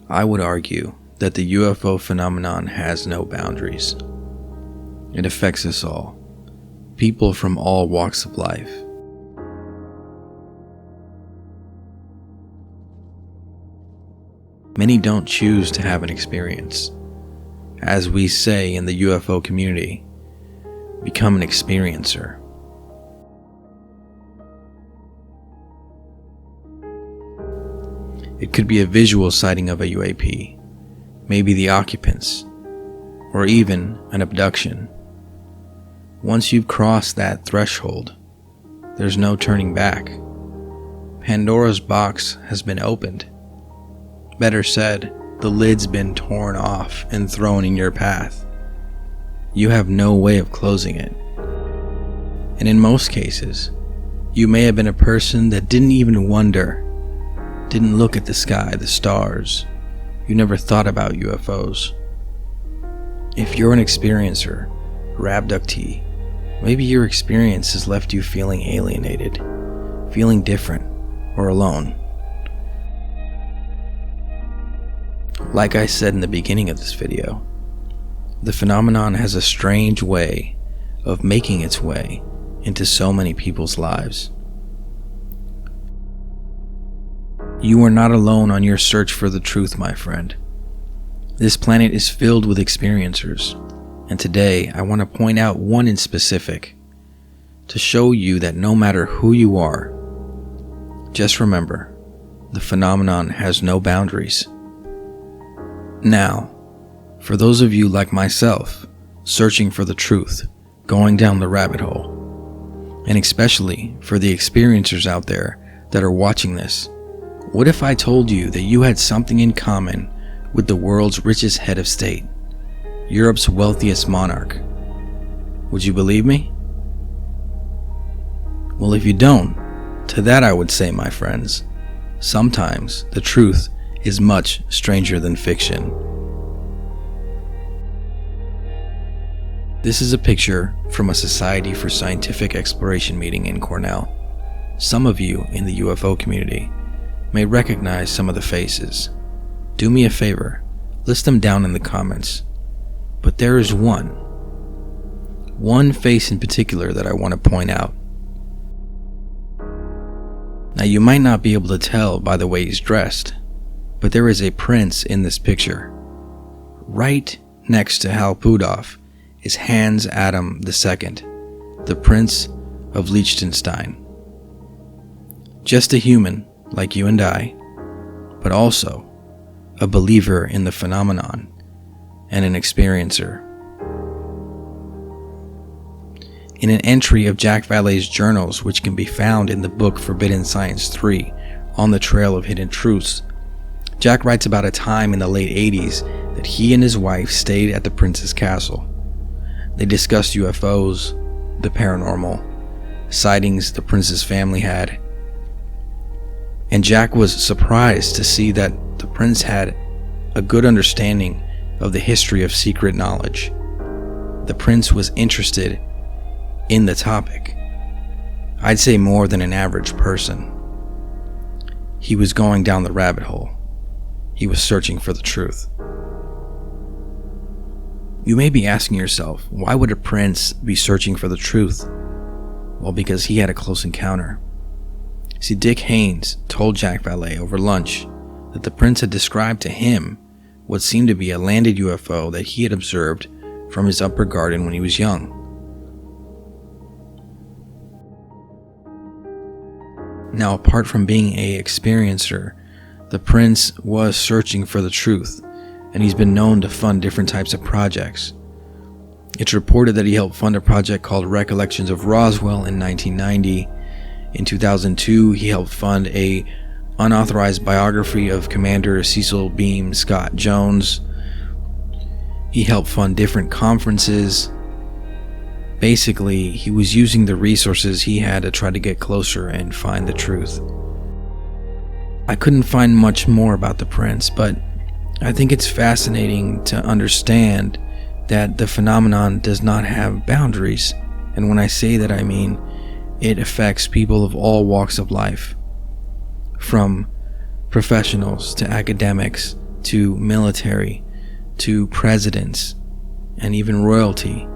I would argue that the UFO phenomenon has no boundaries. It affects us all, people from all walks of life. Many don't choose to have an experience. As we say in the UFO community, become an experiencer. It could be a visual sighting of a UAP, maybe the occupants, or even an abduction. Once you've crossed that threshold, there's no turning back. Pandora's box has been opened. Better said, the lid's been torn off and thrown in your path. You have no way of closing it. And in most cases, you may have been a person that didn't even wonder, didn't look at the sky, the stars. You never thought about UFOs. If you're an experiencer or abductee, maybe your experience has left you feeling alienated, feeling different, or alone. Like I said in the beginning of this video, the phenomenon has a strange way of making its way into so many people's lives. You are not alone on your search for the truth, my friend. This planet is filled with experiencers, and today I want to point out one in specific to show you that no matter who you are, just remember, the phenomenon has no boundaries. Now, for those of you like myself, searching for the truth, going down the rabbit hole, and especially for the experiencers out there that are watching this, what if I told you that you had something in common with the world's richest head of state, Europe's wealthiest monarch? Would you believe me? Well, if you don't, to that I would say, my friends, sometimes the truth is much stranger than fiction. This is a picture from a Society for Scientific Exploration meeting in Cornell. Some of you in the UFO community may recognize some of the faces. Do me a favor, list them down in the comments. But there is one face in particular that I want to point out. Now, you might not be able to tell by the way he's dressed, but there is a prince in this picture. Right next to Hal Pudov is Hans Adam II, the Prince of Liechtenstein. Just a human like you and I, but also a believer in the phenomenon and an experiencer. In an entry of Jack Vallee's journals, which can be found in the book Forbidden Science 3, On the Trail of Hidden Truths, Jack writes about a time in the late 80s that he and his wife stayed at the prince's castle. They discussed UFOs, the paranormal, sightings the prince's family had. And Jack was surprised to see that the prince had a good understanding of the history of secret knowledge. The prince was interested in the topic. I'd say more than an average person. He was going down the rabbit hole. He was searching for the truth. You may be asking yourself, why would a prince be searching for the truth? Well, because he had a close encounter. See, Dick Haynes told Jack Vallee over lunch that the prince had described to him what seemed to be a landed UFO that he had observed from his upper garden when he was young. Now, apart from being an experiencer, the prince was searching for the truth, and he's been known to fund different types of projects. It's reported that he helped fund a project called Recollections of Roswell in 1990. In 2002, he helped fund a unauthorized biography of Commander Cecil Beam Scott Jones. He helped fund different conferences. Basically, he was using the resources he had to try to get closer and find the truth. I couldn't find much more about the prince, but I think it's fascinating to understand that the phenomenon does not have boundaries. And when I say that, I mean it affects people of all walks of life, from professionals to academics to military, to presidents, and even royalty,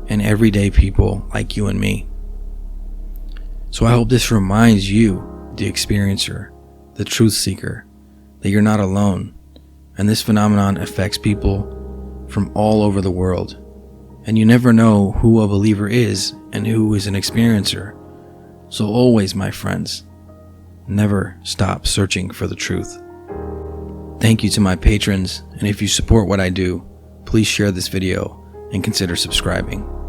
and everyday people like you and me. So I hope this reminds you, the experiencer, the truth seeker, that you're not alone, and this phenomenon affects people from all over the world, and you never know who a believer is and who is an experiencer. So always, my friends, never stop searching for the truth. Thank you to my patrons, and if you support what I do, please share this video and consider subscribing.